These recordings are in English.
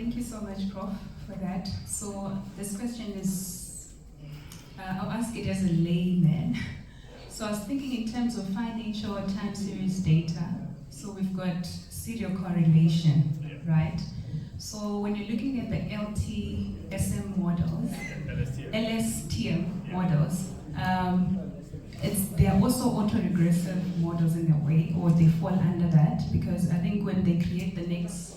Thank you so much, Prof, for that. So this question is, I'll ask it as a layman. So I was thinking in terms of financial time series data. So we've got serial correlation, right? So when you're looking at the LTSM models, LSTM models, they are also autoregressive models in a way, or they fall under that, because I think when they create the next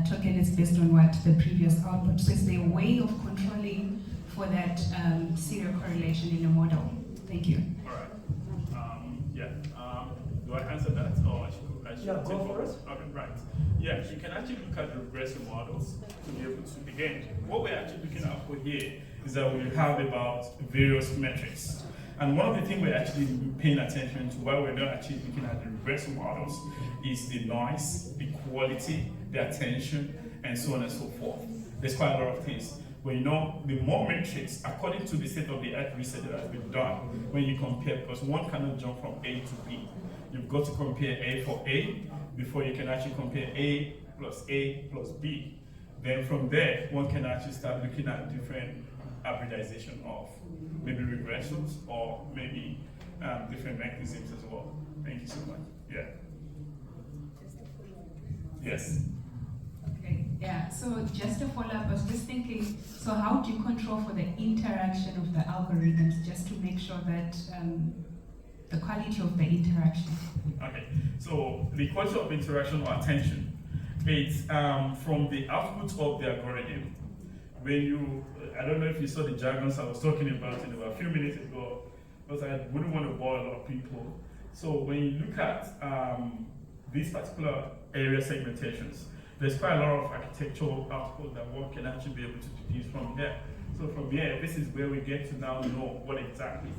token, it's based on what the previous output. So it's their way of controlling for that serial correlation in the model. Thank you. All right. Do I answer that, or I should go for it. Okay, right. Yeah, you can actually look at the regression models to be able to, again, what we're actually looking at for here is that we have about various metrics. And one of the things we're actually paying attention to while we're not actually looking at the regression models is the noise, the quality, the attention, and so on and so forth. There's quite a lot of things. But you know, the more metrics, according to the state-of-the-art research that has been done, when you compare, because one cannot jump from A to B. You've got to compare A for A before you can actually compare A plus B. Then from there, one can actually start looking at different hybridization of maybe regressions or maybe different mechanisms as well. Thank you so much. Yeah. Yes. Okay, yeah, so just to follow up, I was just thinking, so how do you control for the interaction of the algorithms just to make sure that the quality of the interaction? Okay, so the quality of interaction or attention, it's from the output of the algorithm. When you, I don't know if you saw the jargons I was talking about in about a few minutes ago, because I wouldn't want to bore a lot of people. So when you look at these particular area segmentations, there's quite a lot of architectural output that one can actually be able to deduce from here. So from here, this is where we get to now know what exactly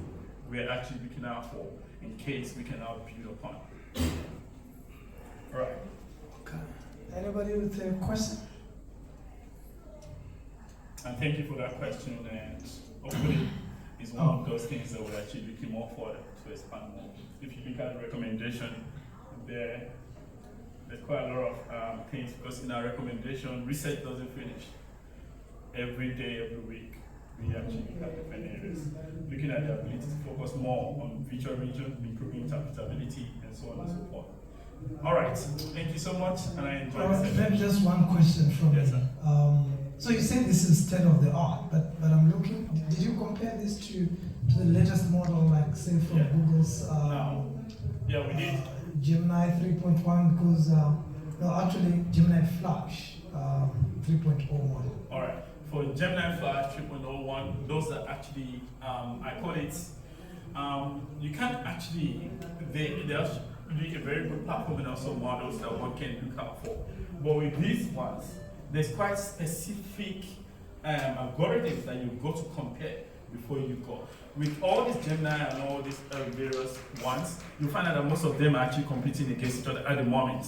we're actually looking out for in case we can now build upon. All right. Okay. Anybody with a question? And thank you for that question, and hopefully it's one of those things that we're actually looking more for to expand more. If you look at the recommendation, there's quite a lot of things, because in our recommendation, research doesn't finish. Every day, every week, we actually look at different areas, looking at the ability to focus more on virtual region, improving interpretability, and so on and so forth. All right, thank you so much, and I enjoyed the session. Maybe just one question from Yes, me. sir. So you said this is state of the art, but I'm looking. Did you compare this to the latest model, like say from Google's? Yeah, we did. Gemini 3.1, because no, actually Gemini Flash 3.0 model. All right. For Gemini Flash 3.01, those are actually, I call it, you can't actually, they're actually a very good platform and also models that one can look out for. But with these ones, there's quite specific algorithms that you go to compare before you go. With all these Gemini and all these various ones, you find out that most of them are actually competing against each other at the moment.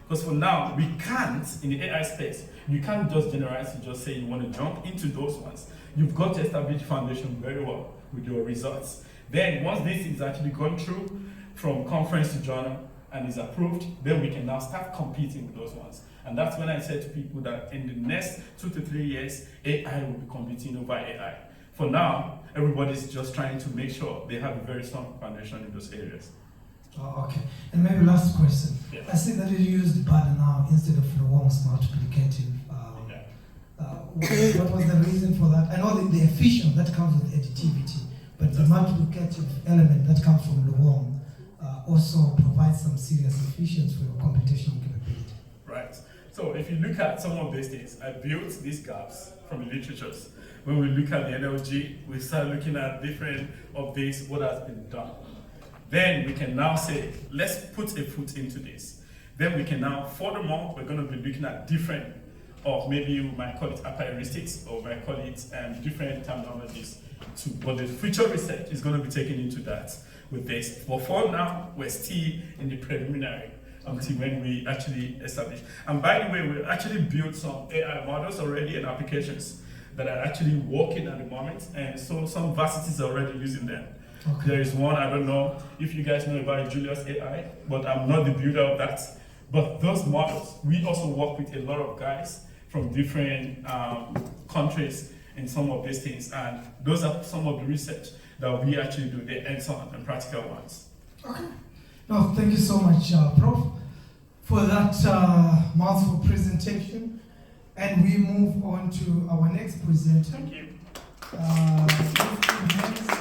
Because for now, we can't, in the AI space, you can't just generalize and just say you want to jump into those ones. You've got to establish foundation very well with your results. Then once this is actually gone through from conference to journal and is approved, then we can now start competing with those ones. And that's when I said to people that in the next 2 to 3 years, AI will be competing over AI. For now, everybody's just trying to make sure they have a very strong foundation in those areas. Oh, okay. And maybe last question. Yeah. I see that you used BADA now instead of Luong's multiplicative. What was the reason for that? I know the efficient that comes with additivity, but the multiplicative element that comes from Luong also provides some serious efficiency for your computational capability. Right. So if you look at some of these things, I built these gaps from the literatures. When we look at the NLG, we start looking at different of these, what has been done. Then we can now say, let's put a foot into this. Then we can now, furthermore, we're going to be looking at different, or maybe you might call it appairistics, or might call it different terminologies. But the future research is going to be taken into that with this. But for now, we're still in the preliminary until when we actually establish. And by the way, we actually built some AI models already and applications that are actually working at the moment, and so some varsities are already using them. Okay. There is one, I don't know if you guys know about Julius AI, but I'm not the builder of that. But those models, we also work with a lot of guys from different countries in some of these things, and those are some of the research that we actually do, the hands-on and practical ones. Okay. No, thank you so much, Prof, for that mouthful presentation. And we move on to our next presenter. Thank you. Lifting hands.